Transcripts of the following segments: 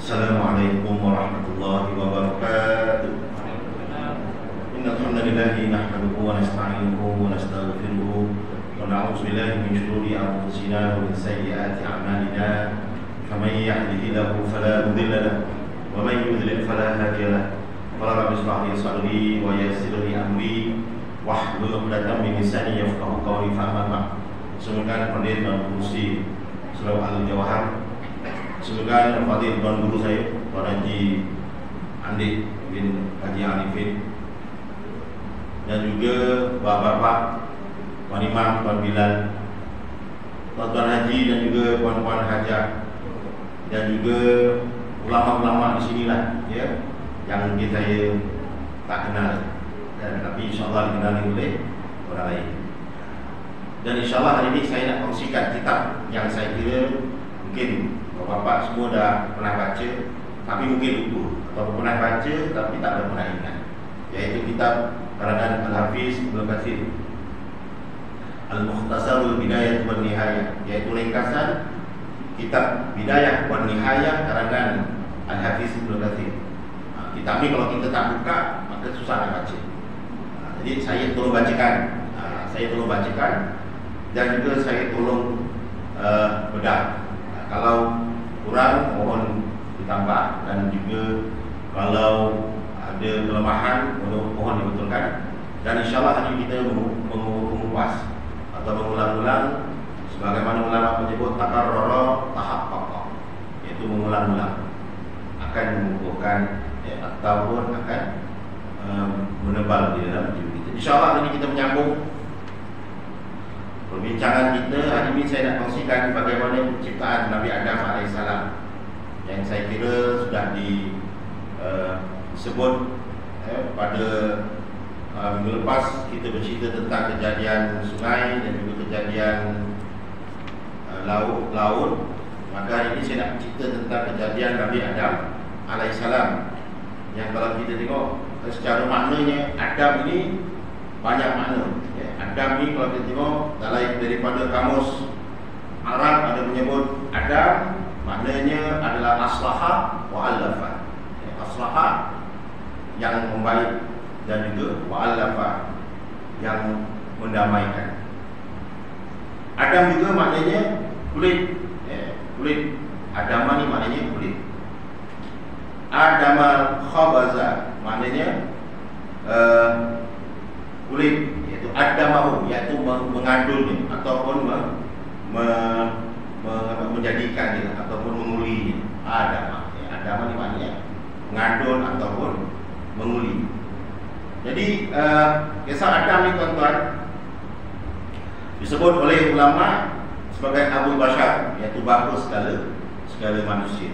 Assalamualaikum warahmatullahi wabarakatuh. Innal hamdalillah nahmaduhu wa nasta'inuhu wa nastaghfiruh wa na'udzu billahi min shururi anfusina wa min sayyiati a'malina. Faman yahdihillahu fala mudilla lahu wa man yudlil fala hadiya lahu. Qala rabbi ishrah li sadri wa yassir li amri wahlul 'uqdatam min lisani yafqahu qawli. Fa'amma semoga Fadil dan Kursi Surau Al-Jawahar, semoga Fadil dan guru saya Tuan Haji Andik bin Haji Arifin, dan juga bapak-bapak, Tuan Imam, Tuan Bilal, Tuan Haji dan juga puan-puan hajah, dan juga ulama-ulama di sinilah ya, yang mungkin saya tak kenal, dan tapi insyaAllah dikenali oleh orang lain. Dan insyaAllah hari ini saya nak kongsikan kitab yang saya kira mungkin bapak-bapak semua dah pernah baca, tapi mungkin lupa, atau pernah baca tapi tak ada pernah ingat, iaitu kitab karangan Al-Hafiz Ibnu Katsir, Al-Mukhtasarul Bidayah wan Nihayah, iaitu ringkasan kitab Bidayah wan Nihayah karangan Al-Hafiz Ibnu Katsir. Kitab ini kalau kita tak buka maka susah nak baca. Jadi saya tolong bacakan, dan juga saya tolong bedah. Kalau kurang mohon ditambah, dan juga kalau ada kelemahan mohon dibetulkan. Dan insyaAllah hari kita mengupas atau mengulang-ulang sebagaimana ulama menyebut takarrara tahaqqaqa, iaitu mengulang-ulang akan mengukuhkan ataupun akan menebal di dalam diri kita. InsyaAllah hari ini kita menyambung perbincangan kita. Hari ini saya nak kongsikan bagaimana penciptaan Nabi Adam AS, yang saya kira sudah disebut pada minggu lepas. Kita bercerita tentang kejadian sungai dan juga kejadian laut. Maka hari ini saya nak cerita tentang kejadian Nabi Adam AS, yang kalau kita tengok secara maknanya Adam ini banyak makna. Adam ni kalau kita tengok daripada kamus Arab ada menyebut Adam, maknanya adalah aslaha wa alafa. Aslaha yang membaik, dan juga wa alafa yang mendamaikan. Adam juga maknanya kulit. Kulit. Adam ni maknanya kulit. Adama khabaza maknanya kulit, iaitu adamahu, iaitu mengandulnya ataupun menjadikan dia ataupun mengulinya. Adama ni maknanya mengandul ataupun menguli. Jadi kisah Adam ni tuan-tuan disebut oleh ulama sebagai Abu Bashar, iaitu bapa segala manusia.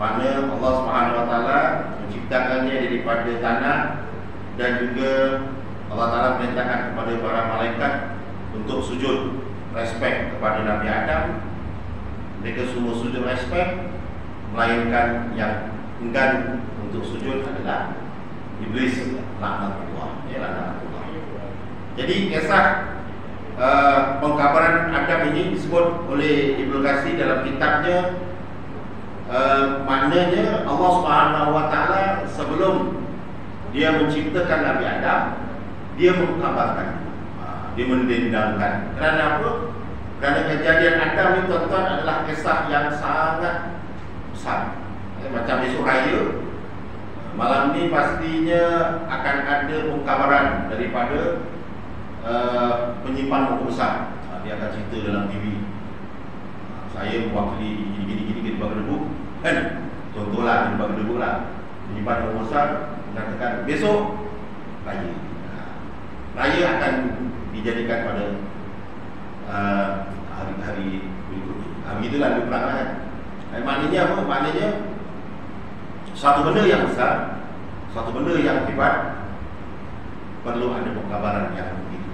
Mana Allah Subhanahu Wa Taala menciptakannya daripada tanah, dan juga Allah Ta'ala perintahkan kepada para malaikat untuk sujud respect kepada Nabi Adam. Mereka semua sujud respect, melainkan yang enggan untuk sujud adalah Iblis, laknatullah. Jadi kisah pengkabaran Adam ini disebut oleh Ibnu Katsir dalam kitabnya. Maknanya Allah Subhanahu Wa Taala sebelum dia menciptakan Nabi Adam, dia mengkabarkan, dia mendendangkan. Kerana apa? Kerana kejadian Adam ini tuan-tuan adalah kisah yang sangat besar. Macam besok raya, malam ni pastinya akan ada pengkabaran daripada penyimpan buku besar. Dia akan cerita dalam TV, saya mewakili gini-gini bagi kan, contohlah di bagi debu lah, penyimpan buku besar mengatakan besok raya akan dijadikan pada hari-hari berikutnya. Begitulah dia pelaksanaan. Maknanya apa? Maknanya satu benda yang besar, satu benda yang hebat, perlu ada pengkabaran yang begitu.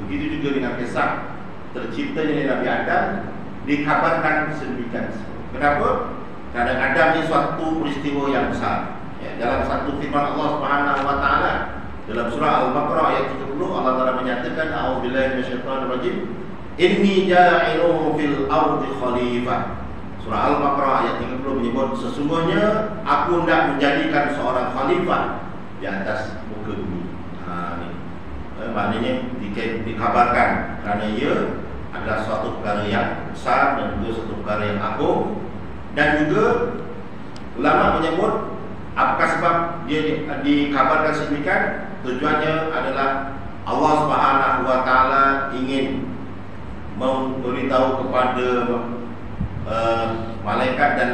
Begitu juga dengan kisah terciptanya Nabi Adam, dikabarkan sedemikian. Kenapa? Kerana Adam ini suatu peristiwa yang besar. Dalam satu firman Allah Subhanahu Wa Taala dalam surah Al-Baqarah ayat 30, Allah Taala menyatakan, a'udzubillahi minasyaitonir rajim, inni ja'iluhu fil ardi khalifah. Surah Al-Baqarah ayat 30 menyebut menyebut, sesungguhnya aku hendak menjadikan seorang khalifah di atas muka bumi. Maknanya dikabarkan kerana ia adalah suatu perkara yang besar dan juga suatu perkara yang agung. Dan juga ulama menyebut apakah sebab dia dikabarkan sedemikian, tujuannya adalah Allah Subhanahu wa taala ingin memberitahu kepada malaikat dan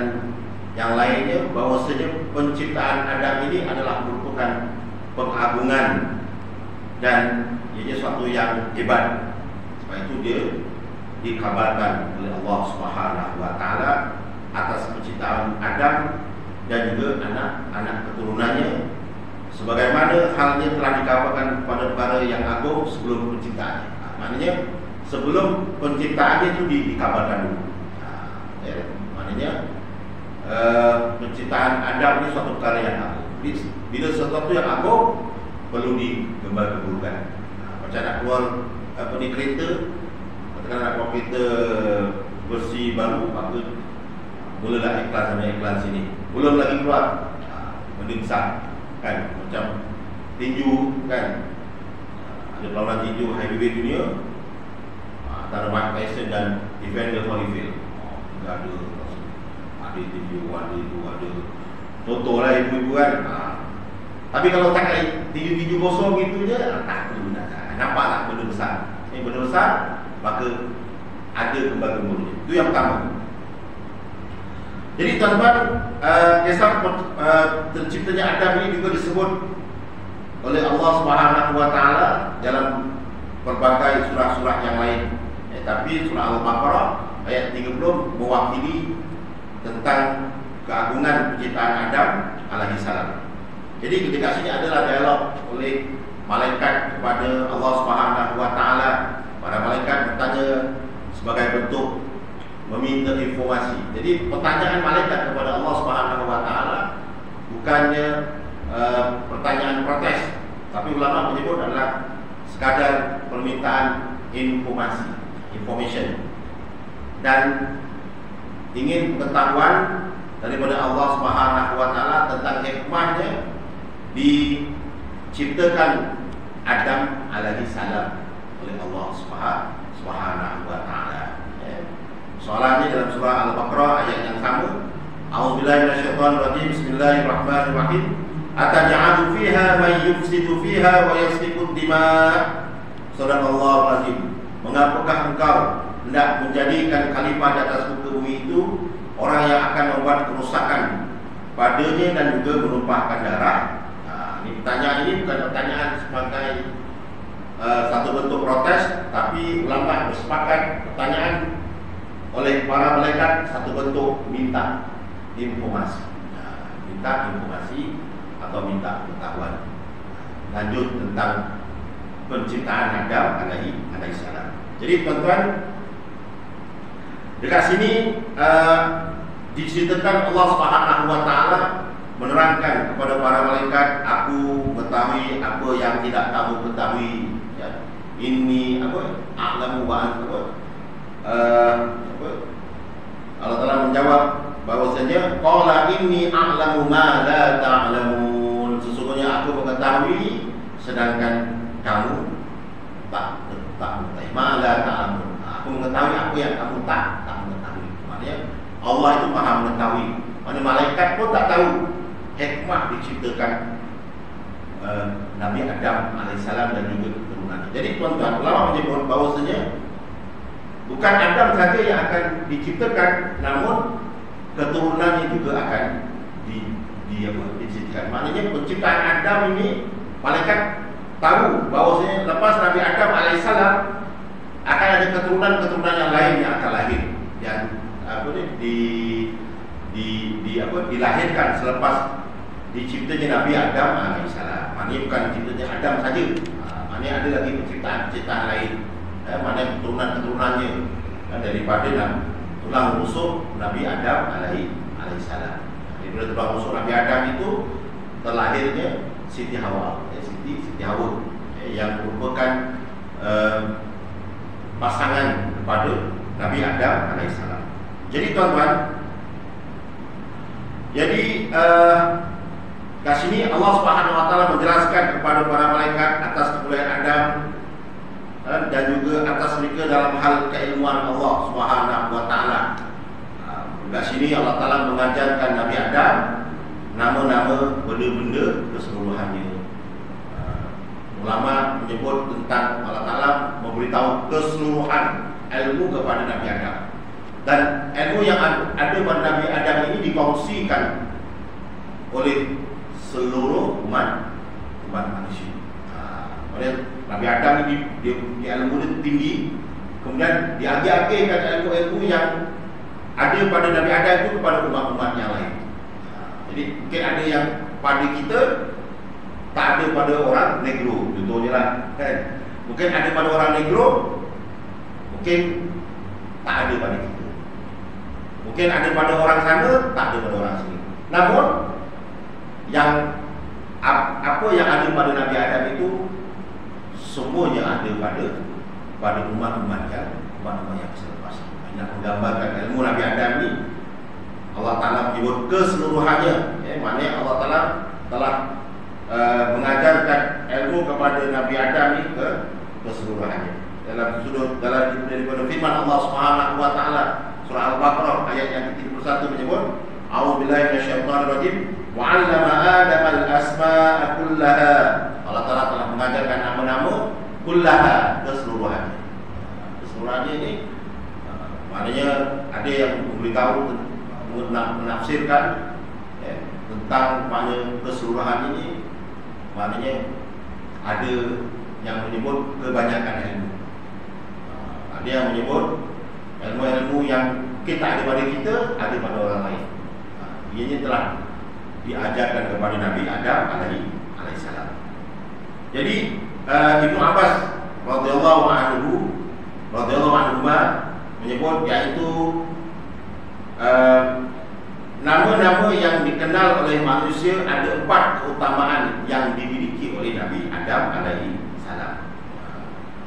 yang lainnya bahawasanya penciptaan Adam ini adalah merupakan pengagungan dan ia suatu yang hebat. Sebab itu dia dikabarkan oleh Allah Subhanahu wa taala atas penciptaan Adam dan juga anak-anak keturunannya, sebagaimana halnya telah dikabarkan kepada perkara yang agung sebelum penciptaannya. Maknanya sebelum penciptaannya itu dikabarkan dulu. Maknanya penciptaan Adam ini suatu perkara yang agung. Bila sesuatu yang agung perlu digembar-gemburkan. Macam nak keluar kereta, katakan nak keluar kereta bersih baru, maka mulalah iklan sini. Belum lagi keluar benda besar kan, macam tinju kan, ada perlawanan tinju heavyweight dunia antara Mike Tyson dan Evander Holyfield. Ada tinju, ada itu, ada contoh lah ibu-ibu kan. Tapi kalau tak tinju-tinju kosong gitu je, tak perlu nampak tak benda besar. Ini benda besar, maka ada gembar-gemburnya. Itu yang pertama. Jadi tuan-tuan, kisah terciptanya Adam ini juga disebut oleh Allah Subhanahu wa taala dalam berbagai surah-surah yang lain. Tapi surah Al-Baqarah ayat 30 mewakili tentang keagungan penciptaan Adam alaihi salam. Jadi ketika sini adalah dialog oleh malaikat kepada Allah Subhanahu wa taala. Para malaikat bertanya sebagai bentuk meminta informasi. Jadi pertanyaan malaikat kepada Allah Subhanahu wa taala bukannya pertanyaan protes, tapi ulama menyebut adalah sekadar permintaan information dan ingin pengetahuan daripada Allah Subhanahu wa taala tentang hikmahnya diciptakan Adam alaihi salam oleh Allah Subhanahu wa taala. Soalannya dalam surah Al-Baqarah ayat yang sama. A'udzubillahi minasyaitonir rajim. Bismillahirrahmanirrahim. Ataj'alu fiha man yufsidu fiha wa yasfiku dima'. Sadaqallahul azim. Mengapakah engkau hendak menjadikan khalifah di atas muka bumi itu orang yang akan membuat kerusakan padanya dan juga menumpahkan darah? Ini pertanyaan ini bukan pertanyaan sebagai satu bentuk protes, tapi ulama bersepakat pertanyaan oleh para malaikat satu bentuk minta informasi. Minta informasi atau minta pengetahuan lanjut tentang penciptaan Adam alaihi salam. Jadi tuan-tuan, dekat sini diceritakan Allah Subhanahu wa taala menerangkan kepada para malaikat, aku mengetahui apa yang tidak kamu ketahui, ya. Ini a'lamu wa antum. Allah telah menjawab bahwasanya qala inni a'lamu ma la ta'lamun. Sesungguhnya aku mengetahui sedangkan kamu tak mengetahui. Ma la ta'lamun. Aku mengetahui apa yang kamu tak mengetahui. Maknanya Allah itu Maha mengetahui. Mana malaikat pun tak tahu hikmah diciptakan Nabi Adam alaihissalam dan juga keturunannya. Jadi tuan-tuan, ulama menyebut bahwasanya bukan Adam saja yang akan diciptakan, namun keturunannya juga akan diciptakan. Maknanya penciptaan Adam ini malaikat tahu bahwasanya lepas Nabi Adam alaihissalam akan ada keturunan yang lain yang akan lahir yang dilahirkan selepas diciptanya Nabi Adam alaihissalam. Maknanya bukan diciptanya Adam saja, maknanya ada lagi penciptaan lain. Mana keturunan-keturunannya daripada tulang rusuk Nabi Adam alaihissalam. Daripada tulang rusuk Nabi Adam itu terlahirnya Siti Hawa, Siti Hawa yang merupakan pasangan kepada Nabi Adam alaihissalam. Jadi tuan-tuan, Jadi kat sini Allah Subhanahu Wa Taala menjelaskan kepada para malaikat atas kemuliaan Adam dan juga atas mereka dalam hal keilmuan Allah Subhanahu Wa Taala. Kat sini Allah Taala mengajarkan Nabi Adam nama-nama benda-benda keseluruhannya. Ulama menyebut tentang Allah Taala memberitahu keseluruhan ilmu kepada Nabi Adam. Dan ilmu yang ada pada Nabi Adam ini dikongsikan oleh seluruh umat manusia. Oleh Nabi Adam ini dia ilmu dia tinggi, kemudian diagih-agihkan ilmu-ilmu yang ada pada Nabi Adam itu kepada umat-umat yang lain. Jadi mungkin ada yang pada kita tak ada pada orang negro, contohnya lah kan. Mungkin ada pada orang negro, mungkin tak ada pada kita. Mungkin ada pada orang sana, tak ada pada orang sini. Namun yang apa yang ada pada Nabi Adam itu semuanya ada pada umat-umat yang selepas. Nak menggambarkan ilmu Nabi Adam ni, Allah Ta'ala menyebut keseluruhannya. Maknanya Allah Ta'ala telah mengajarkan ilmu kepada Nabi Adam ni keseluruhannya. Dalam firman Allah Subhanahu Wa Ta'ala surah Al-Baqarah ayat yang ke-31 menyebut, A'udzubillahi minasyaitonir rajim, wa 'allama Adam al-asma'a kullaha. Allah Ta'ala telah mengajarkan nama-nama kullaha, keseluruhannya. Keseluruhannya ini maknanya ada yang memberitahu, menafsirkan tentang makna keseluruhan ini. Maknanya ada yang menyebut kebanyakan ilmu, ada yang menyebut ilmu-ilmu yang kita ada pada kita, ada pada orang lain. Ianya telah diajarkan kepada Nabi Adam alaihissalam. Jadi Ibnu Abbas radhiyallahu anhu menyebut iaitu nama-nama yang dikenal oleh manusia ada 4 keutamaan yang dimiliki oleh Nabi Adam alaihissalam.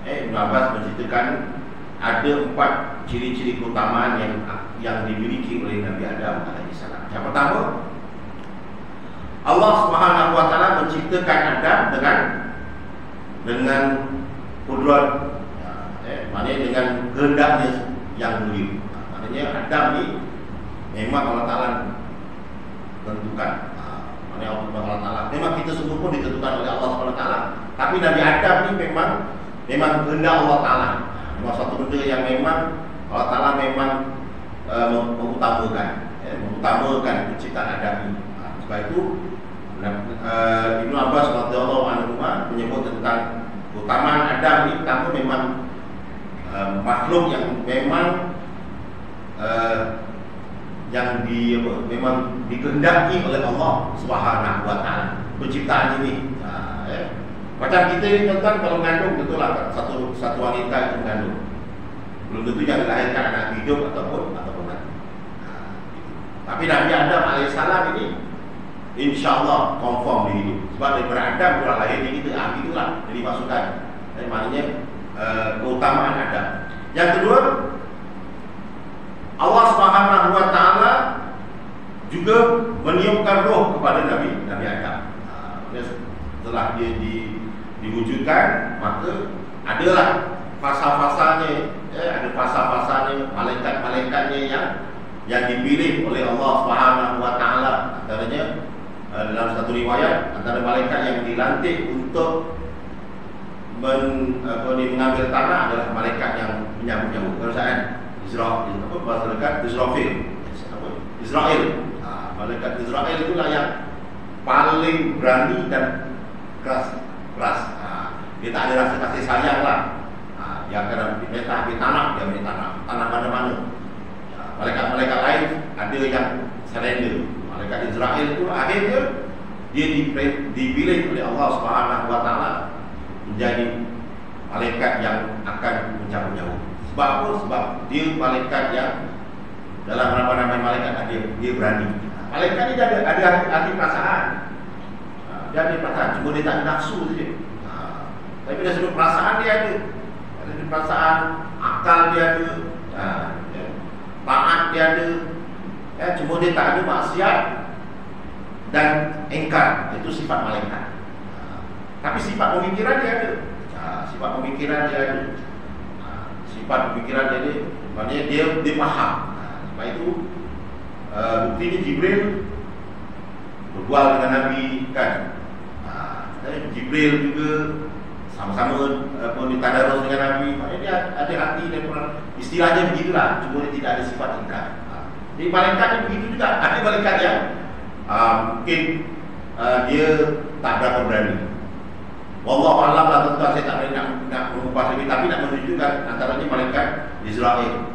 Ibnu Abbas menceritakan ada 4 ciri-ciri keutamaan yang dimiliki oleh Nabi Adam alaihissalam. Yang pertama, Allah Subhanahu Wa Taala menciptakan Adam dengan kudrat, maknanya dengan kehendaknya yang mulia. Maknanya Adam ni memang Allah Ta'ala tentukan. Maknanya Allah Ta'ala, memang kita semua pun ditentukan oleh Allah SWT, tapi Nabi Adam ni memang kehendak Allah Ta'ala. Memang satu benda yang memang Allah Ta'ala memang mengutamakan penciptaan Adam ini. Sebab itu Ibnu Abbas radhiyallahu anhu menyebut tentang keutamaan Adam ini. Pertama, memang makhluk yang memang memang dikehendaki oleh Allah Subhanahu Wa Taala penciptaan ini. Macam kita ni tuan-tuan kalau mengandung, betul lah satu wanita itu mengandung, belum tentu yang dilahirkan anak hidup ataupun mati. Tapi Nabi Adam alaihissalam ini insya-Allah confirm dia hidup. Sebab daripada Adam pula lahir kita. Itulah jadi masukkan. Maknanya keutamaan Adam. Yang kedua, Allah Subhanahu Wa Taala juga meniupkan roh kepada Nabi Adam. Setelah dia diwujudkan, maka adalah fasa-fasanya, ada fasa-fasanya, malaikat-malaikatnya yang dipilih oleh Allah Subhanahu Wa Taala. Antaranya dalam satu riwayat, antara malaikat yang dilantik untuk mengambil tanah adalah malaikat yang menyambut-nyambut. Kalau saya bahasa dekat Israel. Malaikat Israel itulah yang paling berani dan keras. Dia tak ada rasa kasih sayang lah. Dia akan minta tanah, dia minta tanah mana-mana. Malaikat-malaikat lain ada yang surrender. Malaikat Israel itu akhirnya dia dipilih oleh Allah Subhanahu Wa Taala menjadi malaikat yang akan mencabut nyawa. Sebab apa? Sebab dia malaikat yang dalam nama-nama malaikat dia berani. Malaikat ni dia ada hati perasaan. Dia ada perasaan, cuma dia tak ada nafsu saja. Tapi dari sudut perasaan dia ada. Dari sudut perasaan, akal dia ada, taat dia ada. Cuma dia tak ada maksiat dan engkar, itu sifat malaikat. Tapi sifat pemikiran dia ada. Sifat pemikiran dia ada. Sifat pemikiran dia ada. Maknanya dia faham. Sebab itu buktinya Jibril berbual dengan Nabi kan. Jibril juga sama-sama ditadarus dengan Nabi. Maknanya dia ada hati dan istilahnya begitulah. Cuma dia tidak ada sifat engkar. Jadi malaikat ni begitu juga. Ada malaikat yang mungkin dia tak berapa berani. Wallahu a'lam lah, tentu saya tak berani nak mengupas lebih, tapi nak menunjukkan antaranya malaikat Israel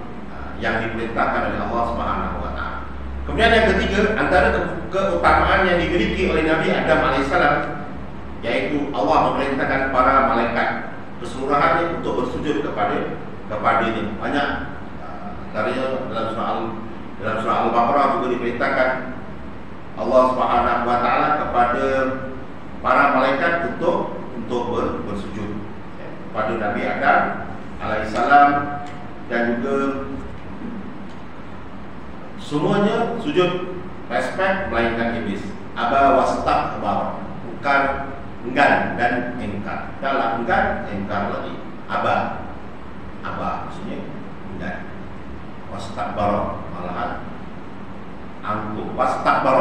yang diperintahkan oleh Allah Subhanahu wa taala. Kemudian yang ketiga, antara keutamaan yang dimiliki oleh Nabi Adam alaihissalam, yaitu Allah memerintahkan para malaikat keseluruhannya untuk bersujud kepadanya. Banyak antaranya dalam surah Al-Baqarah juga diperintahkan Allah Subhanahu wa taala kepada para malaikat untuk bersujud kepada Nabi Adam alaihissalam, dan juga semuanya sujud respect melainkan iblis. Aba wastakbar, enggan dan engkar. Kalau enggan, engkar lagi. Aba maksudnya enggan. Wastakbar malahan angkuh. Wastakbar,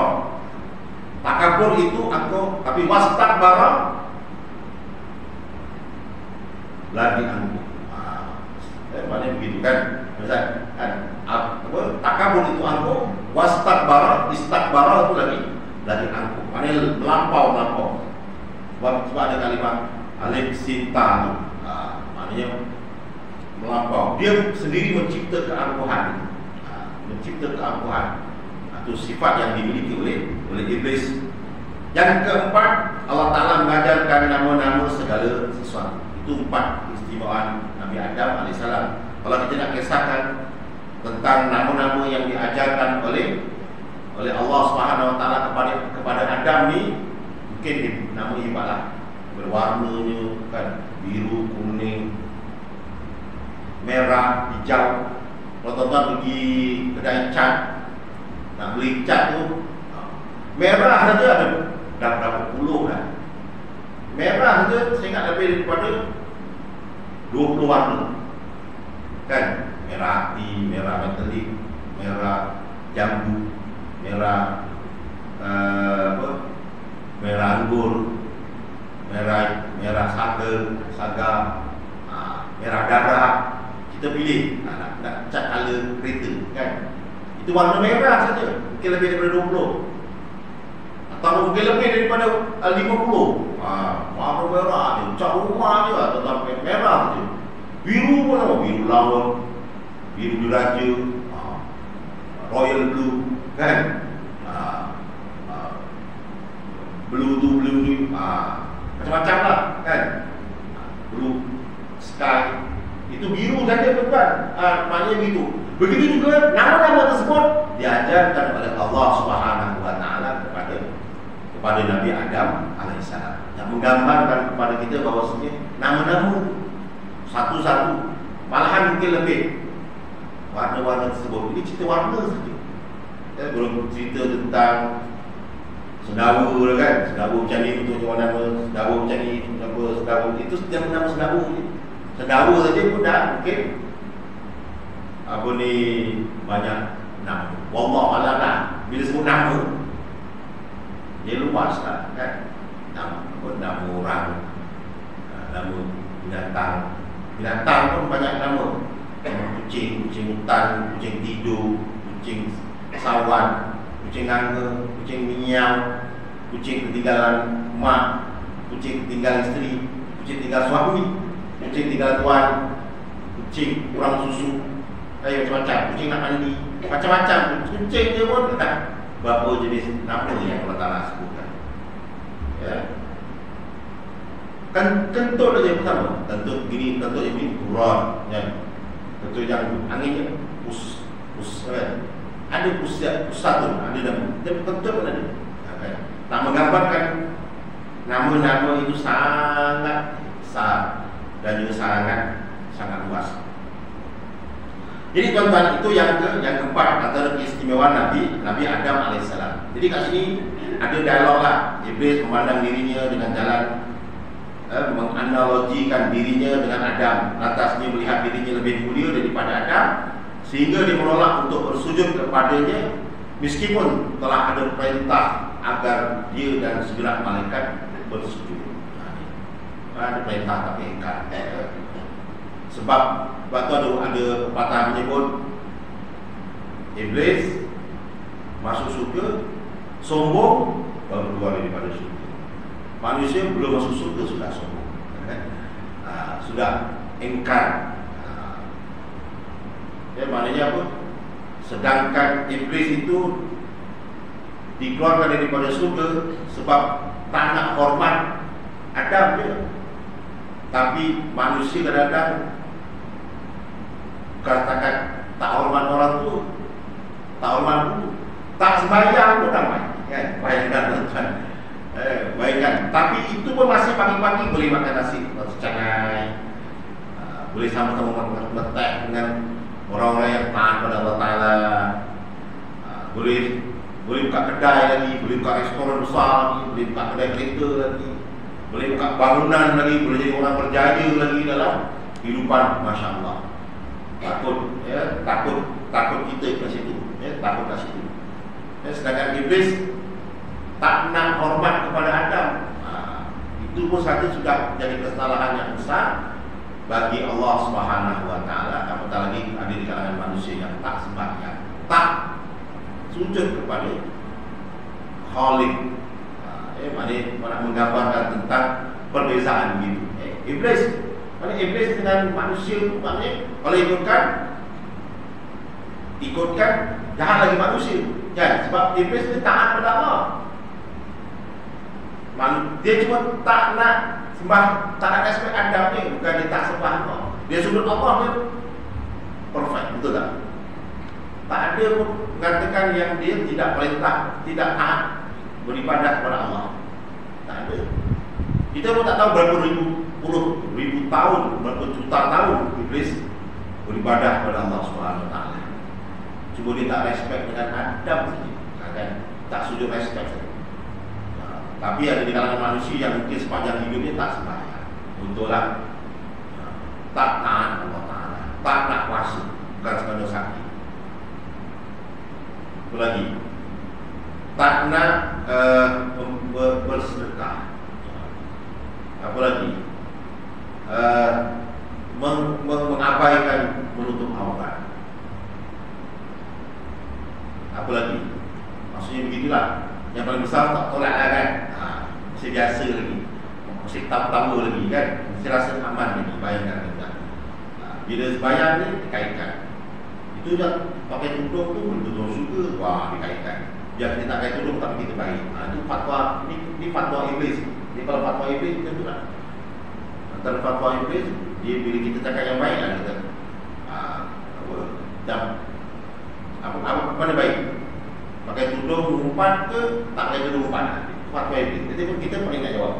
takabur itu angkuh, tapi wastakbar lagi angkuh. Maknanya begitu kan? Misal takabur itu angkuh, wastakbar, istakbar itu lagi angkuh. Maknanya melampau. Sebab ada kalimat alif sinta, maknanya melampau. Dia sendiri mencipta keangkuhan. Itu sifat yang dimiliki oleh iblis. Yang keempat, Allah Ta'ala mengajarkan nama-nama segala sesuatu. Itu 4 keistimewaan Nabi Adam alaihissalam. Kalau kita nak kisahkan tentang nama-nama yang diajarkan oleh Allah Subhanahu wa taala kepada Adam ni, mungkin nama hebatlah. Berwarnanya kan, biru, kuning, merah, hijau. Kalau tuan-tuan pergi kedai cat, nak beli cat tu, merah saja ada berapa puluh dah. Merah saja saya ingat lebih daripada 20 warna. Kan? Merah hati, merah metalik, merah jambu, merah merah anggur, merah saga, merah darah. Kita pilih nak cat color kereta kan. Itu warna merah saja, mungkin lebih daripada 20. Atau mungkin lebih daripada 50. Warna merah je, cat rumah je lah, tentang merah je. Biru pun apa? Biru laut, biru diraja, royal blue kan. Blue tu macam-macam lah kan. Blue sky, itu biru saja tuan-tuan. Maknanya begitu. Begitu juga nama-nama tersebut diajarkan oleh Allah Subhanahu wa taala kepada Nabi Adam alaihissalam, yang menggambarkan kepada kita bahawasanya nama-nama satu-satu, malahan mungkin lebih warna-warna tersebut. Ini cerita warna saja. Belum cerita tentang sendawa kan. Sendawa macam ni untuk nama, sendawa macam ni apa, sendawa itu nama sendawa je. Sendawa saja pun dah mungkin apa ni banyak nama. Wallahu a'lam lah. Bila sebut nama, dia luas lah kan. Nama orang, nama binatang. Binatang pun banyak nama. Kucing hutan, kucing tidur, kucing sawan, kucing angga, kucing minyau, kucing ketinggalan mak, kucing ketinggalan isteri, kucing tinggal suami, kucing tinggal tuan, kucing kurang susu, macam-macam. Kucing nak mandi, macam-macam. Kucing dia pun tak berapa jenis nama yang Allah Ta'ala sebutkan. Ya. Kan kentut saja pertama. Kentut gini, kentut yang ini turun, ya. Kentut yang anginnya kan. Ada pusat, ada nama. Dia kentut pun ada. Tak menggambarkan nama-nama itu sangat besar dan juga sangat luas. Jadi tuan-tuan, itu yang keempat antara keistimewaan Nabi Adam alaihissalam. Jadi kat sini ada dialog lah. Iblis memandang dirinya dengan jalan menganalogikan dirinya dengan Adam. Lantas dia melihat dirinya lebih mulia daripada Adam, sehingga dia menolak untuk bersujud kepadanya, meskipun telah ada perintah agar dia dan segenap malaikat bersujud. Ada perintah tapi engkar. Sebab waktu ada pepatah menyebut Iblis masuk surga, sombong baru keluar daripada surga. Manusia belum masuk surga sudah sombong, sudah engkar. Maknanya apa? Sedangkan Iblis itu dikeluarkan daripada surga sebab tak nak hormat Adam dia. Tapi manusia kadang-kadang katakan tak hormat orang tu, tak hormat guru, tak sembahyang pun ramai, kan? Bayangkan tuan. Bayangkan. Tapi itu pun masih pagi-pagi boleh makan nasi secangai, boleh sama-sama bertek dengan orang-orang yang taat pada Allah Ta'ala, boleh buka kedai lagi, boleh buka restoran besar lagi, boleh buka kedai kereta lagi, boleh buka bangunan lagi, boleh jadi orang berjaya lagi dalam kehidupan. Masya Allah. Takut, takut kita ke situ, takut ke situ. Sedangkan Iblis tak nak hormat kepada Adam. Itu pun saja sudah jadi kesalahan yang besar bagi Allah Subhanahu Wa Taala. Apatah lagi ada di kalangan manusia yang tak sembahyang, tak sujud kepada Khalik. Mana menggambarkan tentang perbezaan gitu. Iblis dengan manusia itu maknanya kalau ikutkan jangan lagi manusia, kan? Sebab Iblis ni taat pada Allah. Dia cuma tak nak sembah, tak nak respect Adam ni, bukan dia tak sembah Allah. Dia sujud Allah ni perfect, betul tak? Tak ada pun mengatakan yang dia tidak perintah, tidak taat beribadah kepada Allah. Tak ada. Kita pun tak tahu berapa ribu tahun, berapa juta tahun Iblis beribadah kepada Allah Subhanahu Wa Taala. Cuma dia tak respect dengan Adam saja, kan? Tak sujud respect saja. Tapi ada di kalangan manusia yang mungkin sepanjang hidupnya tak sembahyang, betullah, tak taat Allah Ta'ala, tak nak puasa, bukan sekadar sakit. Apa lagi? Tak nak bersedekah. Apa lagi? Mengabaikan menutup aurat. Apa lagi? Maksudnya begitulah. Yang paling besar tak tolak lah, kan? Masih biasa lagi, masih tamu lagi, kan? Masih rasa aman lagi. Bayangkan kita, bila sembahyang ni dikaitkan, itu dah pakai tudung tu betul-betul suka, wah dikaitkan. Biar kita tak pakai tudung tapi kita baik. Itu fatwa, ini fatwa Iblis. Ini kalau fatwa Iblis kita tu lah. Antara fatwa Iblis, dia bila kita cakap yang baik lah, kita apa mana baik? Pakai tudung mengumpat ke tak pakai tudung mengumpat? Fatwa Iblis. Jadi pun kita paling nak jawab.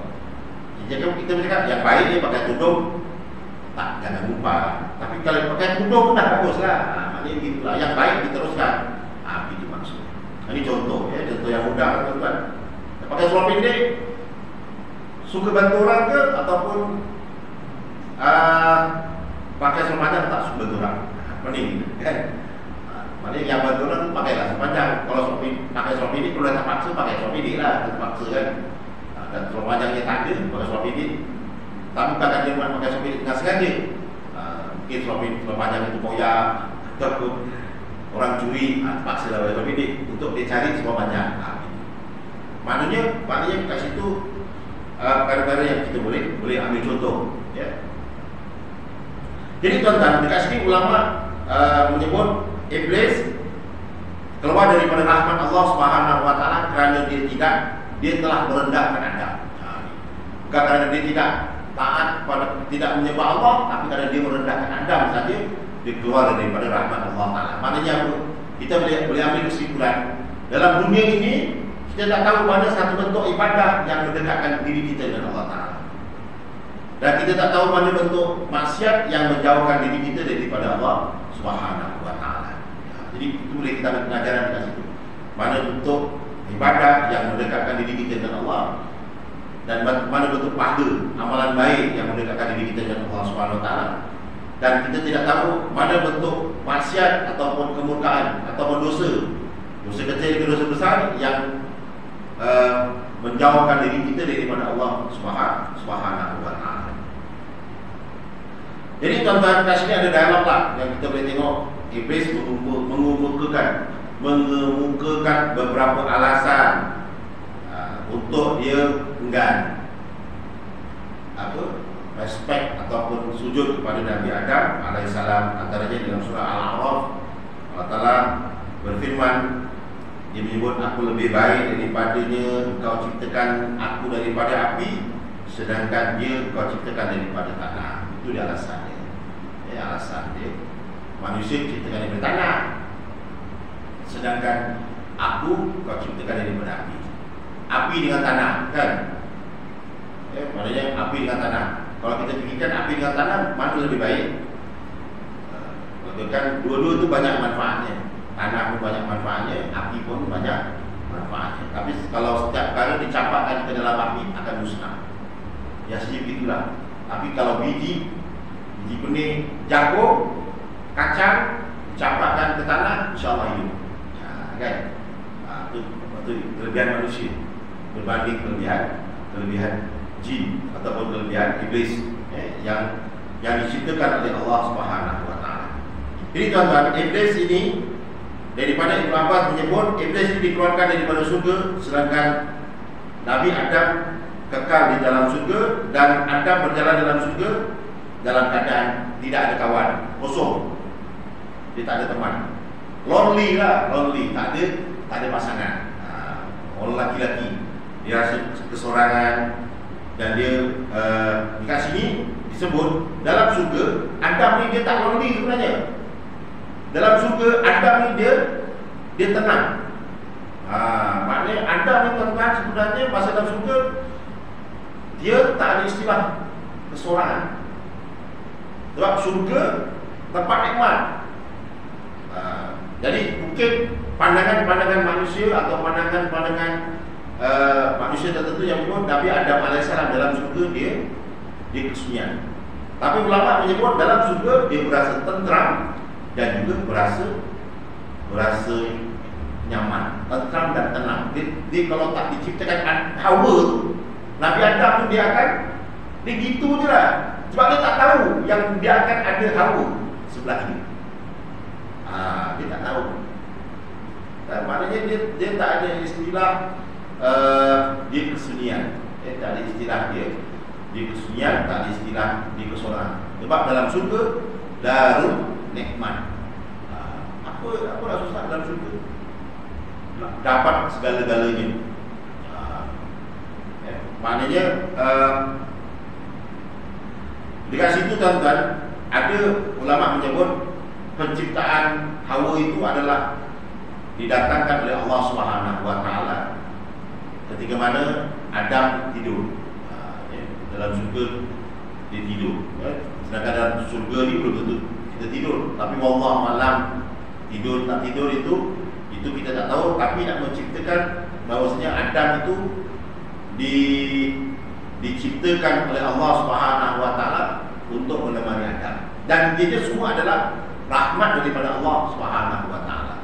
Jadi kita bercakap yang baik dia pakai tudung, tak, jangan mengumpat. Tapi kalau pakai tudung pun dah bagus lah. Maknanya begitulah. Yang baik diteruskan. Itu maksudnya. Ini contoh, contoh yang mudah, tuan-tuan. Pakai seluar pendek, suka bantu orang ke ataupun pakai seluar panjang tak suka bantu orang? Mending, kan? Maknanya yang bantu orang pakailah sepanjang. Kalau pakai seluar pendek, kalau tak paksa pakai seluar pendek lah, terpaksa, kan? Dan seluar panjangnya tak ada, pakai seluar pendek. Tak bukan ada yang pakai seluar pendek dengan sengaja. Mungkin seluar panjang itu koyak, ataupun orang curi, terpaksa lah pakai seluar pendek untuk dia cari seluar panjang. Maknanya kat situ perkara-perkara yang kita boleh ambil contoh, ya. Jadi tuan-tuan, dekat sini ulama menyebut Iblis keluar daripada rahmat Allah Subhanahu Wa Taala kerana dia telah merendahkan Adam. Bukan kerana dia tidak taat pada, tidak menyembah Allah, tapi kerana dia merendahkan Adam saja, dia keluar daripada rahmat Allah Taala. Maknanya apa? Kita boleh ambil kesimpulan dalam dunia ini. Kita tak tahu mana satu bentuk ibadah yang mendekatkan diri kita dengan Allah Ta'ala, dan kita tak tahu mana bentuk maksiat yang menjauhkan diri kita daripada Allah Subhanahu Wa Taala. Jadi itu boleh kita ambil pengajaran dekat situ. Mana bentuk ibadah yang mendekatkan diri kita dengan Allah, dan mana bentuk pahala amalan baik yang mendekatkan diri kita dengan Allah Subhanahu Wa Taala. Dan kita tidak tahu mana bentuk maksiat ataupun kemurkaan ataupun dosa kecil ke dosa besar yang menjauhkan diri kita daripada Allah Subhanahu Wa Taala. Jadi tuan-tuan, kat sini ada dialog lah yang kita boleh tengok. Iblis mengemukakan beberapa alasan untuk dia enggan respect ataupun sujud kepada Nabi Adam alaihissalam. Antaranya dalam surah Al-A'raf, Allah Ta'ala berfirman, dia menyebut, aku lebih baik daripadanya, engkau ciptakan aku daripada api, sedangkan dia engkau ciptakan daripada tanah. Itu dia alasannya. Alasan dia, manusia ciptakan daripada tanah, sedangkan aku kau ciptakan daripada api. Api dengan tanah, kan? Maknanya api dengan tanah. Kalau kita fikirkan api dengan tanah, mana lebih baik? Kan dua-dua itu banyak manfaatnya. Tanah pun banyak manfaatnya, api pun banyak manfaatnya. Tapi kalau setiap kali dicampakkan ke dalam api akan musnah. Ya sedikit begitulah. Tapi kalau biji benih jagung, kacang dicampakkan ke tanah, insyaAllah hidup. Kan? Itu kelebihan manusia berbanding kelebihan jin ataupun kelebihan iblis yang diciptakan oleh Allah Subhanahu Wa Taala. Jadi tuan-tuan, iblis ini, daripada Ibnu Abbas menyebut iblis ini dikeluarkan daripada surga, sedangkan Nabi Adam kekal di dalam surga, dan Adam berjalan dalam surga dalam keadaan tidak ada kawan, kosong. Dia tak ada teman. Lonely, tak ada pasangan. Orang laki-laki, dia rasa kesorangan. Dan dia dekat sini disebut dalam surga Adam ni dia tak lonely sebenarnya. Dalam surga Adam ni dia tenang. Maknanya Adam ni tuan-tuan sebenarnya masa dalam surga dia tak ada istilah kesorangan. Sebab surga tempat nikmat. Jadi mungkin pandangan-pandangan manusia atau pandangan-pandangan manusia tertentu yang menyebut Nabi Adam alaihissalam dalam surga dia kesunyian. Tapi ulama menyebut dalam surga dia berasa tentram dan juga berasa nyaman, tentram dan tenang. Dia kalau tak diciptakan Hawa tu, Nabi Adam tu dia gitu je lah. Sebab dia tak tahu yang dia akan ada Hawa sebelah kiri. Dia tak tahu. Dan maknanya dia tak ada istilah dia kesunyian. Tak ada istilah dia kesunyian, tak ada istilah dia kesorangan. Sebab dalam surga darul nikmat. Apa nak susah dalam surga? Dapat segala-galanya. Maknanya dekat situ tuan-tuan, ada ulama menyebut penciptaan Hawa itu adalah didatangkan oleh Allah Subhanahu Wa Taala ketika mana Adam tidur. Dalam surga dia tidur. Sedangkan dalam surga ni belum tentu kita tidur. Tapi wallahu alam, tidur tak tidur itu kita tak tahu. Tapi nak menciptakan bahawasanya Adam itu diciptakan oleh Allah Subhanahu Wa Taala untuk menemani Adam. Dan dia semua adalah rahmat daripada Allah Subhanahu Wa Taala.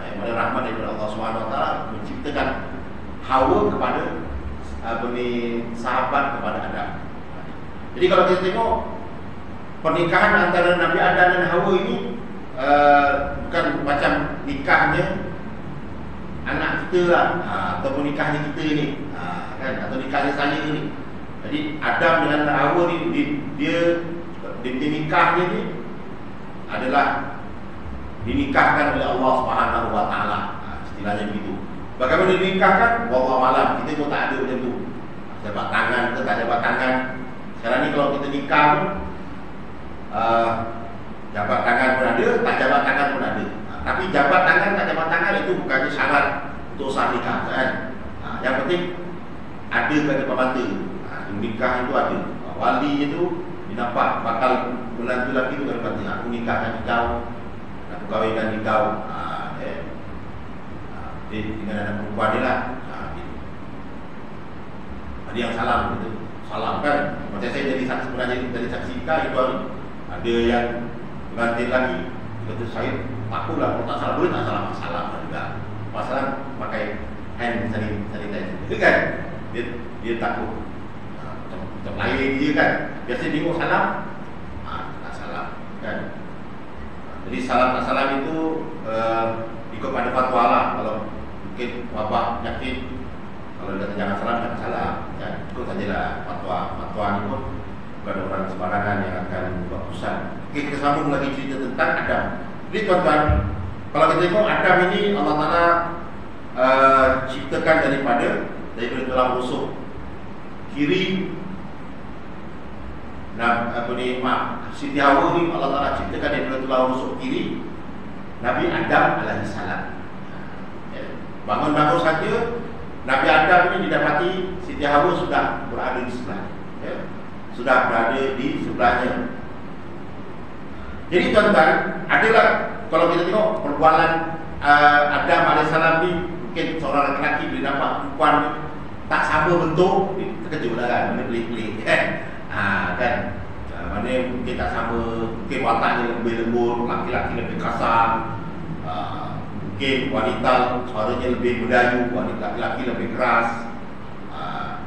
Yang mana rahmat daripada Allah Subhanahu Wa Taala menciptakan Hawa kepada sahabat kepada Adam. Jadi kalau kita tengok pernikahan antara Nabi Adam dan Hawa ini bukan macam nikahnya anak kita lah, ataupun nikahnya kita ni, kan, atau nikahnya saya ni. Jadi Adam dengan Hawa ni dia nikahnya ni adalah dinikahkan oleh Allah Subhanahu Wa Taala. Istilahnya begitu. Bagaimana dinikahkan? Wallahu alam. Kita pun tak ada macam tu. Jabat tangan ke tak jabat tangan. Sekarang ni kalau kita nikah pun jabat tangan pun ada, tak jabat tangan pun ada. Tapi jabat tangan tak jabat tangan itu bukannya syarat untuk sah nikah, kan? Yang penting ada kat depan mata. Nikah itu ada. Wali itu dinampak bakal menantu lagi itu kat depan mata. Aku nikahkan kau, aku kahwinkan kau. dia dengan anak perempuan dia lah. Gitu. Ada yang salam gitu. Salam kan, macam saya jadi saksi, pernah jadi saksi nikah itu hari. Ada yang pengantin lagi kata saya takutlah kalau tak salah, boleh tak salah, salah juga. Masalah pakai hand sanitizer kan, dia takut. Macam lain dia kan, biasa tengok salam, tak salam kan. Jadi salam tak salam itu ikut pada fatwa lah. Kalau mungkin wabah penyakit, kalau dia kata jangan salam, jangan salam kan. Ikut sajalah fatwa ni pun bukan orang sembarangan yang akan buat pusat. Okey, kita sambung lagi cerita tentang Adam. Jadi tuan-tuan, kalau kita tengok Adam ini Allah Ta'ala ciptakan daripada tulang rusuk kiri. Siti Hawa ni Allah Ta'ala ciptakan daripada tulang rusuk kiri Nabi Adam alaihissalam. Bangun-bangun saja Nabi Adam ini didapati Siti Hawa sudah berada di sebelah, sudah berada di sebelahnya. Jadi tuan-tuan, adalah kalau kita tengok perbualan Adam alaihissalam ni, mungkin seorang lelaki bila nampak perempuan ni tak sama bentuk, terkejut lah kan, mana pelik-pelik kan. Kan, mana mungkin tak sama, mungkin wataknya lebih lembut, laki-laki lebih kasar, mungkin wanita suaranya lebih mendayu, wanita laki-laki lebih keras.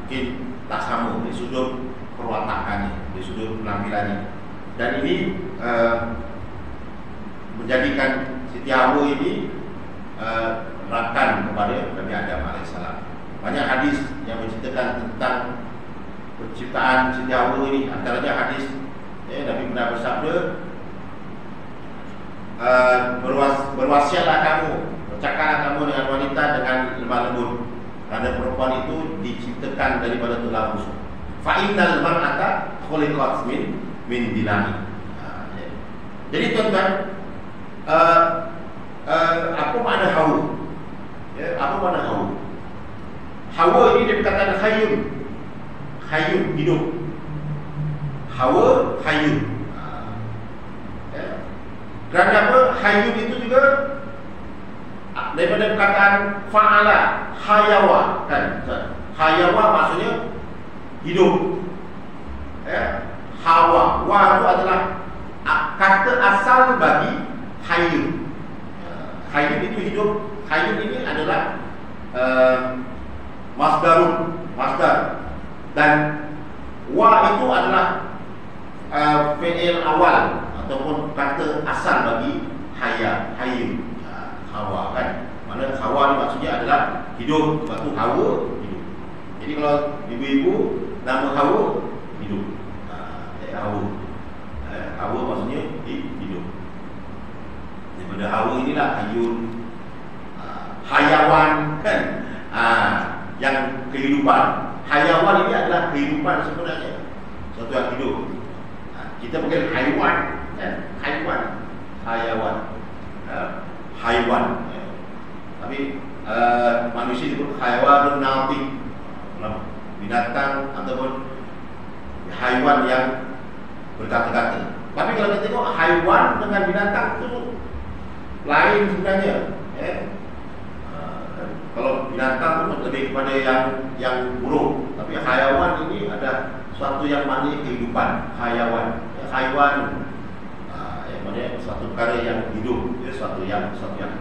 Mungkin tak sama dari sudut perwatakannya, dari sudut penampilannya. Dan ini menjadikan Siti Hawa ini rakan kepada Nabi Adam alaihissalam. Banyak hadis yang menceritakan tentang penciptaan Siti Hawa ini. Antaranya hadis Nabi pernah bersabda, berwasiatlah kamu, bercakaplah kamu dengan wanita dengan lemah lembut, kerana perempuan itu diciptakan daripada tulang rusuk. Fa innal mar'ata khuliqat min dilani. Jadi tuan-tuan, apa makna Hawa? Apa makna Hawa? Hawa ini dia berkata hayyun, hayyun hidup. Hawa hayyun. Kerana apa? Hayyun itu juga daripada perkataan fa'ala, hayawa kan. Hayawa maksudnya hidup. Hawa, wa itu adalah kata asal bagi hayyun. Hayyun itu hidup. Hayyun ini adalah masdar, dan wa itu adalah fi'il awal ataupun kata asal bagi hayyun. Hawa kan, mana hawa ni maksudnya adalah hidup, sebab tu hawa hidup. Jadi kalau ibu-ibu nama Hawa hidup. Hawa maksudnya hidup. Daripada Hawa inilah hayyun, hayawan kan, yang kehidupan. Hayawan ini adalah kehidupan sebenarnya, sesuatu yang hidup. Kita panggil haiwan kan, hayawan, haiwan. Tapi manusia disebut haiwanun natiq, binatang ataupun haiwan yang berkata-kata. Tapi kalau kita tengok haiwan dengan binatang itu lain sebenarnya. Kalau binatang itu lebih kepada yang buruk, tapi haiwan ini ada suatu yang maknanya kehidupan. Haiwan, yang maknanya suatu perkara yang hidup, suatu yang hidup.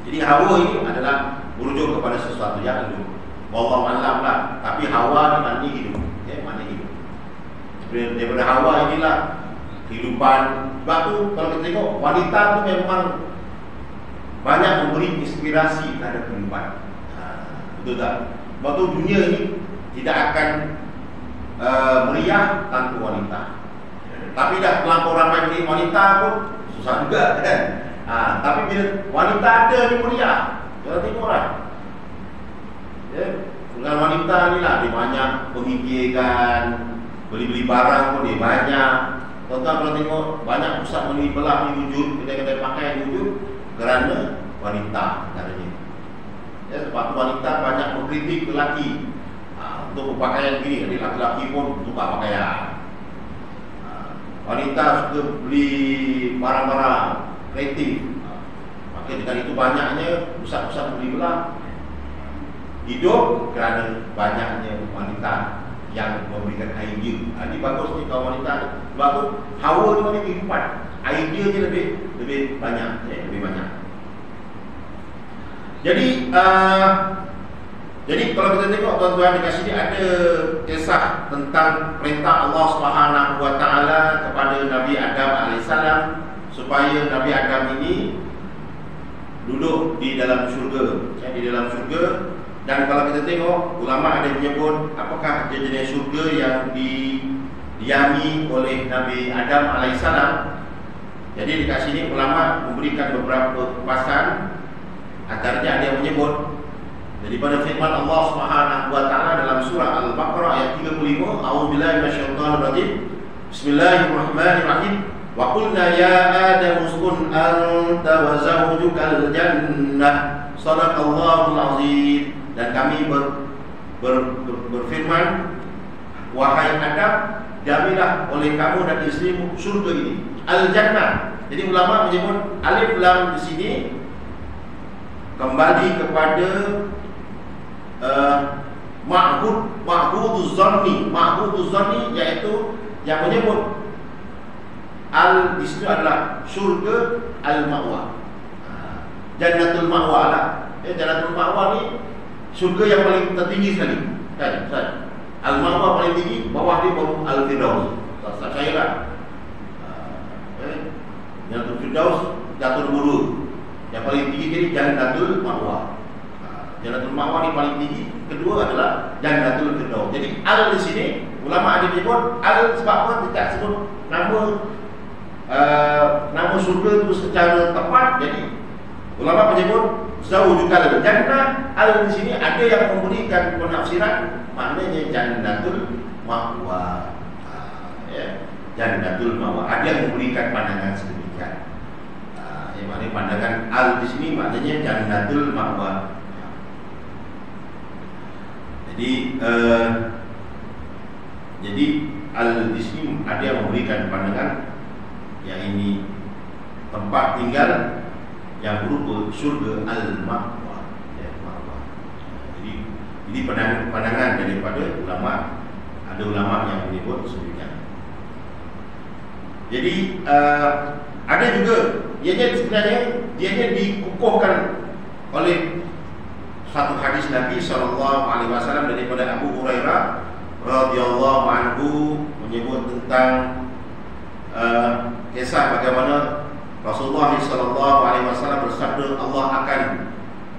Jadi Hawa ini adalah merujuk kepada sesuatu yang hidup. Wallahu a'lam lah. Tapi Hawa ni maknanya hidup, maknanya hidup. Daripada Hawa inilah kehidupan. Sebab tu kalau kita tengok wanita tu memang banyak memberi inspirasi terhadap kehidupan. Betul tak? Sebab tu dunia ini tidak akan meriah tanpa wanita. Tapi dah terlampau ramai beri wanita pun susah juga kan. Tapi bila wanita ada ni meriah. Kita tengoklah. Dengan wanita ni lah dia banyak pemikirkan, beli-beli barang pun dia banyak. Tuan-tuan kalau tengok banyak pusat beli belah ni wujud, kedai-kedai pakaian wujud kerana wanita katanya. Sebab tu wanita banyak mengkritik lelaki untuk berpakaian gini. Jadi lelaki pun tukar pakaian. Wanita suka beli barang-barang kreatif, Maka dengan itu banyaknya pusat-pusat beli belah. Hidup kerana banyaknya wanita yang memberikan idea. Ini bagus ni kaum wanita. Bagus. Hawa ni mana kehidupan. Idea ni lebih banyak, lebih banyak. Jadi kalau kita tengok tuan-tuan dekat sini ada kisah tentang perintah Allah Subhanahu Wa Taala kepada Nabi Adam alaihissalam supaya Nabi Adam ini duduk di dalam syurga, di dalam syurga. Dan kalau kita tengok, ulama ada menyebut apakah jenis syurga yang didiami oleh Nabi Adam alaihissalam. Jadi dekat sini ulama memberikan beberapa kupasan. Antaranya ada yang menyebut daripada firman Allah Subhanahu Wa Taala dalam surah Al-Baqarah ayat 35, A'udzubillahi minasyaitonir rajim. Bismillahirrahmanirrahim. Wa qulna ya Adam uskun anta wa zawjukal jannah. Shadaqallahul azim. Dan kami berfirman, wahai Adam, diamilah oleh kamu dan isterimu surga ini, al-jannah. Jadi ulama menyebut alif lam di sini kembali kepada ma'buduz zanni. Ma'buduz zanni iaitu yang menyebut al di situ adalah surga al-ma'wa. Jannatul ma'wa lah. Jannatul ma'wa ni surga yang paling tertinggi sekali. Kan? Al-ma'wa paling tinggi, bawah dia baru al-firdaus. Saya lah. Jannatul firdaus jatuh nombor 2. Yang paling tinggi jadi Jannatul Ma'wa. Jannatul Ma'wa ni paling tinggi. Kedua adalah Jannatul Firdaus. Jadi al di sini ulama ada menyebut al sebab apa tidak sebut nama surga itu secara tepat. Jadi ulama menyebut zaujukal jannah. Al di sini ada yang memberikan penafsiran maknanya Jannatul Ma'wa. Jannatul Ma'wa. Ada yang memberikan pandangan sedemikian. Maknanya pandangan al di sini maknanya Jannatul Ma'wa. Jadi al di sini ada yang memberikan pandangan yang ini tempat tinggal yang berupa surga al-ma'wa. Jadi pandangan daripada ulama. Ada ulama yang menyebut sedemikian. Jadi ada juga sebenarnya dikukuhkan oleh satu hadis Nabi SAW daripada Abu Hurairah radhiyallahu anhu menyebut tentang kisah bagaimana Rasulullah SAW bersabda, Allah akan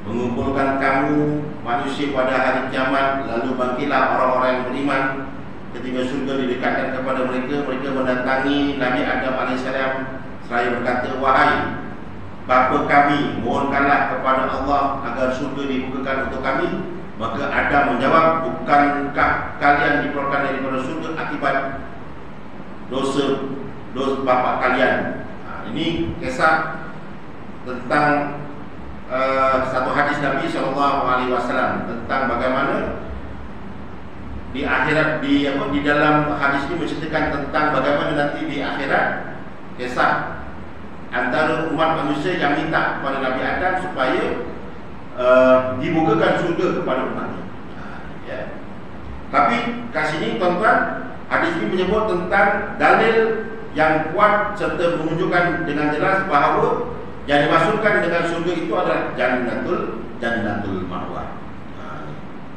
mengumpulkan kamu manusia pada hari kiamat, lalu bangkitlah orang-orang yang beriman. Ketika surga didekatkan kepada mereka, mereka mendatangi Nabi Adam AS seraya berkata, wahai bapa kami, mohonkanlah kepada Allah agar surga dibukakan untuk kami. Maka Adam menjawab, bukankah kalian dikeluarkan daripada surga akibat dosa bapa kalian? Ini kisah tentang satu hadis Nabi SAW tentang bagaimana di akhirat, di dalam hadis ini menceritakan tentang bagaimana nanti di akhirat kisah antara umat manusia yang minta kepada Nabi Adam supaya dibukakan surga kepada umatnya. Tapi kat sini tuan-tuan, hadis ini menyebut tentang dalil yang kuat serta menunjukkan dengan jelas bahawa yang dimasukkan dengan surga itu adalah Jannatul Ma'wa.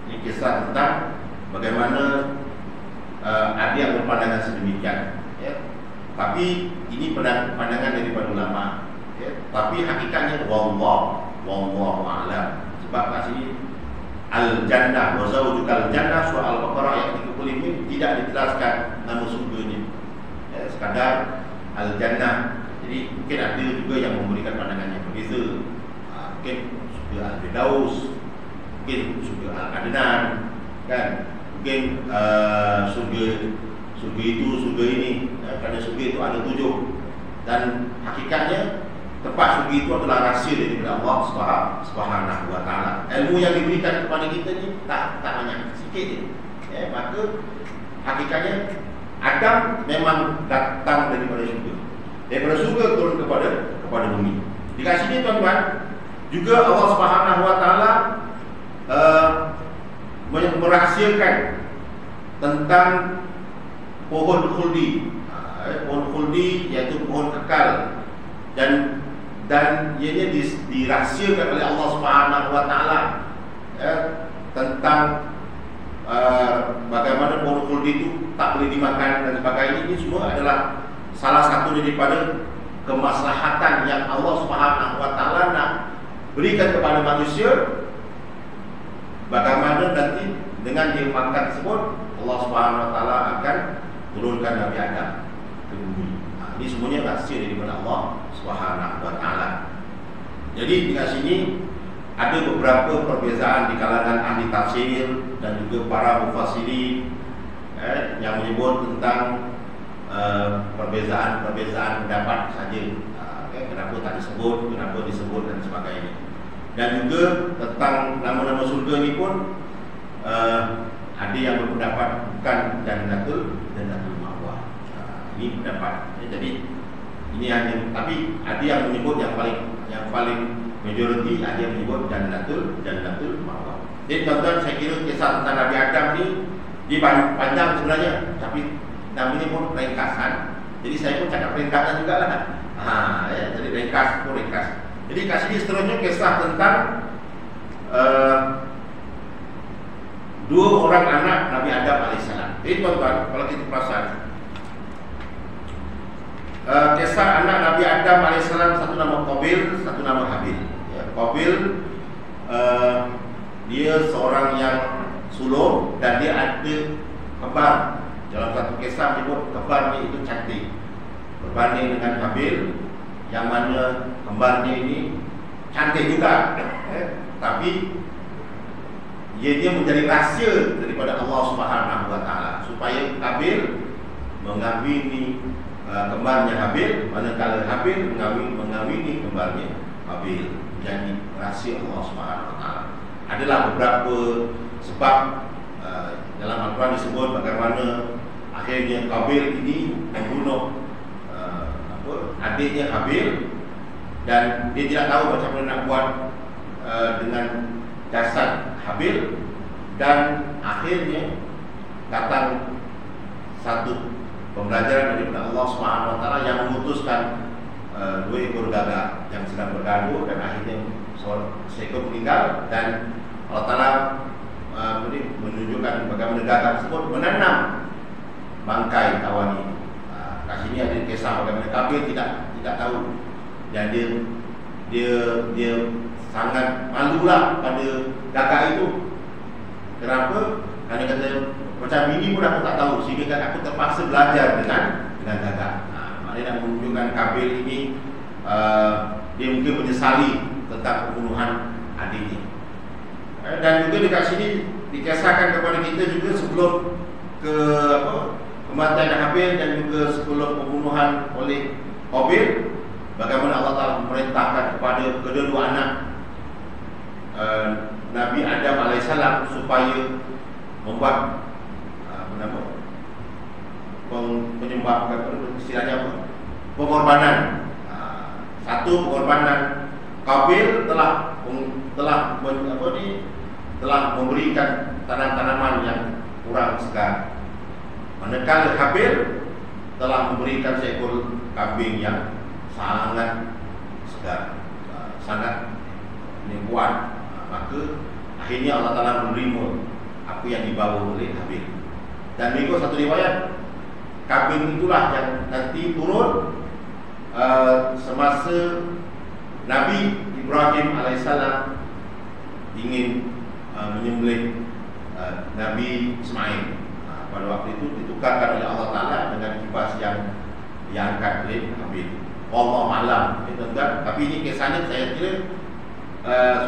Ini kisah tentang bagaimana ada yang berpandangan sedemikian. Tapi ini pandangan daripada ulama. Tapi hakikatnya wallahu a'lam. Sebab kat sini al-jannah wa zawjukal jannah surah Al-Baqarah ayat 35 ini tidak dijelaskan nama surganya. Sekadar al-jannah. Jadi mungkin ada juga yang memberikan pandangan yang berbeza. Mungkin surga al-firdaus, mungkin surga al-adnan, kan? Mungkin surga itu, surga ini. Kerana surga itu ada 7. Dan hakikatnya tempat surga itu adalah rahsia daripada Allah Subhanahu Wa Taala. Ilmu yang diberikan kepada kita ni tak banyak, sikit je. Maka hakikatnya Adam memang datang daripada surga. Daripada surga turun kepada bumi. Di sini tuan-tuan, juga Allah Subhanahu wa taala merahsiakan tentang pohon khuldi. Pohon khuldi iaitu pohon kekal, dan ianya dirahsiakan oleh Allah Subhanahu wa taala tentang bagaimana pohon khuldi itu tak boleh dimakan dan sebagainya. Ini semua adalah salah satu daripada kemaslahatan yang Allah Subhanahu wa taala nak berikan kepada manusia. Bagaimana nanti dengan dia makan tersebut, Allah Subhanahu wa taala akan turunkan Nabi Adam ke bumi. Ini semuanya rahsia daripada Allah Subhanahu wa taala. Jadi di sini ada beberapa perbezaan di kalangan ahli tafsir dan juga para mufassirin yang menyebut tentang perbezaan pendapat saja. Kenapa tak disebut, kenapa disebut dan sebagainya. Dan juga tentang nama-nama surga ni pun ada yang berpendapat bukan Jannatul Ma'wa. Ini pendapat. Jadi ini hanya, tapi ada yang menyebut yang paling majoriti, ada yang menyebut Jannatul Ma'wa. Jadi tuan-tuan, saya kira kisah tentang Nabi Adam ni dia panjang sebenarnya, tapi namanya pun ringkasan. Jadi saya pun cakap ringkasan jugalah. Jadi ringkas pun ringkas. Jadi kat sini seterusnya kisah tentang dua orang anak Nabi Adam AS. Jadi tuan-tuan, kalau kita perasan kisah anak Nabi Adam AS, satu nama Qabil, satu nama Habil. Qabil dia seorang yang sulung dan dia ada kembar. Dalam satu kisah menyebut kembarnya itu cantik berbanding dengan Habil, yang mana kembarnya ini cantik juga, tapi ia menjadi rahsia daripada Allah Subhanahu wa taala supaya Habil mengawini kembarnya Habil, manakala Habil mengawini kembarnya Habil. Jadi rahsia Allah Subhanahu wa taala. Adalah beberapa sebab dalam Al-Quran disebut bagaimana akhirnya Qabil ini membunuh adiknya Habil, dan dia tidak tahu macam mana nak buat dengan jasad Habil, dan akhirnya datang satu pembelajaran daripada Allah Subhanahu wa taala yang memutuskan dua ekor gagak yang sedang bergaduh, dan akhirnya seekor meninggal, dan Allah Taala menunjukkan bagaimana gagak tersebut menanam bangkai kawan ini. Kat sini ada kisah bagaimana Qabil tidak tahu, dan dia sangat malulah pada gagak itu. Kenapa? Kerana kata macam ini pun aku tak tahu, sehingga aku terpaksa belajar dengan gagak. Maknanya nak menunjukkan Qabil ini dia mungkin menyesali tentang pembunuhan adiknya. Dan juga dekat sini dikisahkan kepada kita juga sebelum kematian Habil dan juga sebelum pembunuhan oleh Qabil, bagaimana Allah Ta'ala memerintahkan kepada kedua-dua anak Nabi Adam AS supaya membuat pengorbanan. Satu pengorbanan, Qabil telah memberikan tanaman yang kurang segar, manakala Habil telah memberikan seekor kambing yang sangat segar, sangat kuat. Maka akhirnya Allah Ta'ala menerima apa yang dibawa oleh Habil. Dan mengikut satu riwayat, kambing itulah yang nanti turun semasa Nabi Ibrahim AS ingin menyembelih Nabi Ismail. Pada waktu itu ditukarkan oleh Allah Ta'ala dengan kipas yang diangkat oleh Habil. Wallahu a'lam. Tapi ini kisahnya saya kira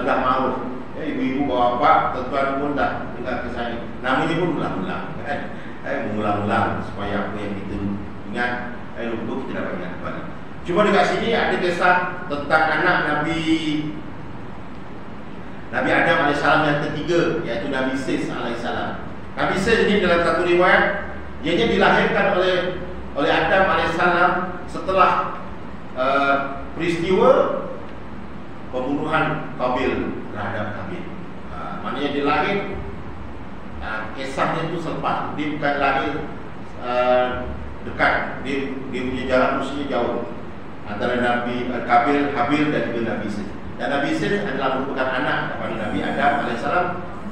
sudah maklum. Ibu-ibu, bapak, tuan-tuan pun dah dengar kisah ini. Namanya pun ulang-ulang, kan? Mengulang-ulang supaya apa yang kita ingat, lupa kita dapat ingat kembali. Cuma dekat sini ada kisah tentang anak Nabi Adam AS yang ketiga, iaitu Nabi Sis AS. Nabi Sis ini dalam satu riwayat, ianya dilahirkan oleh Adam AS setelah peristiwa pembunuhan Qabil terhadap Habil. Maknanya dia lahir, kisahnya itu selepas. Dia bukan lahir dekat, dia punya jarak usianya jauh antara Nabi Qabil, Habil dan juga Nabi Sid. Dan Nabi Sid adalah merupakan anak daripada Nabi Adam AS,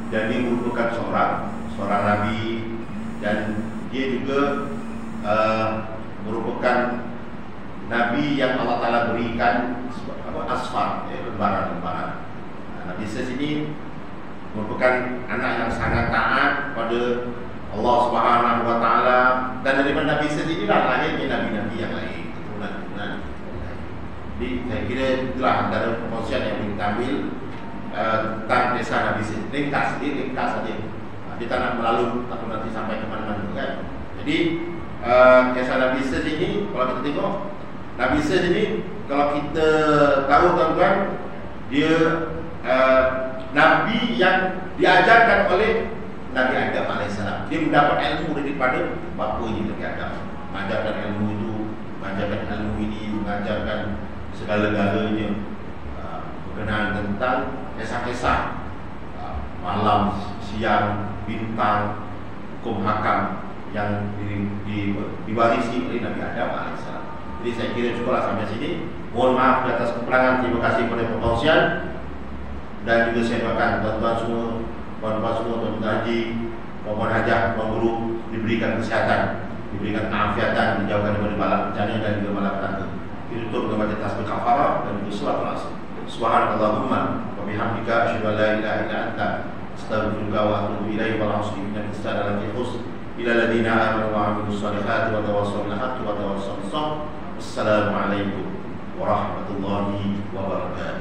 dan dia merupakan seorang Nabi, dan dia juga merupakan Nabi yang Allah Ta'ala berikan asfar, lembaran-lembaran. Nabi Sid ini merupakan anak yang sangat taat pada Allah Subhanahu Wa Ta'ala, dan daripada Nabi Sid inilah lahirnya Nabi-Nabi yang lain, keturunan-keturunan. Jadi saya kira itulah antara perkongsian yang kita ambil tentang kisah Nabi Sid. Ringkas saja. Kita tak nak melalui atau nanti sampai ke mana-mana kan. Jadi kisah Nabi Sid ini, kalau kita tengok Nabi Sid ini, kalau kita tahu tuan-tuan, dia Nabi yang diajarkan oleh Nabi Adam AS. Dia mendapat ilmu daripada bapanya Nabi Adam. Mengajarkan ilmu itu, mengajarkan ilmu ini, mengajarkan segala-galanya berkenaan tentang kisah-kisah malam, siang, bintang, hukum hakam yang diwarisi oleh Nabi Adam AS. Jadi saya kira cukuplah sampai sini. Mohon maaf atas kekurangan. Terima kasih pada perkongsian. Dan juga saya doakan tuan-tuan semua, puan-puan semua, tuan-tuan haji, puan-puan hajah, puan guru diberikan kesihatan, diberikan keafiatan, dijauhkan daripada balak bencana dan juga malapetaka. Ditutup dengan baca tasbih kafarah dan juga salatul asr. Subhanallahumma wa bihamdika asyhadu an la ilaha illa anta astaghfiruka wa atubu ilaik wal asri innaka ta'lamu al-husn ila alladziina aamanu wa 'amilus shalihati wa tawassaw bil haqqi wa tawassaw bis sabr. Wassalamu alaikum warahmatullahi wabarakatuh.